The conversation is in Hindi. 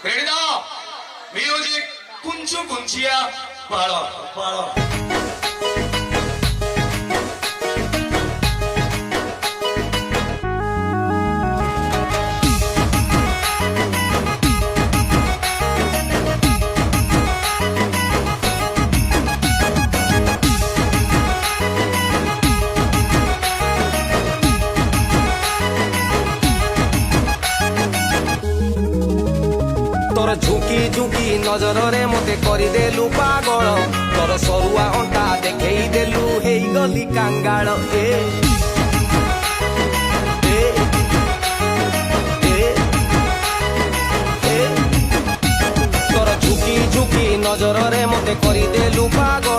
ରେଡି ତ ମ୍ୟୁଜିକ୍ କୁଞ୍ଚୁ କୁଞ୍ଚିଆ ପାଳ ପାଳ तोर झुकी झुकी नजर रे मते करदेलु पागल तोर सरुआ अंटा देखई देलु हेई गली कांगाल ए ए ए ए तोर झुकी झुकी नजर रे मते करदेलु पागल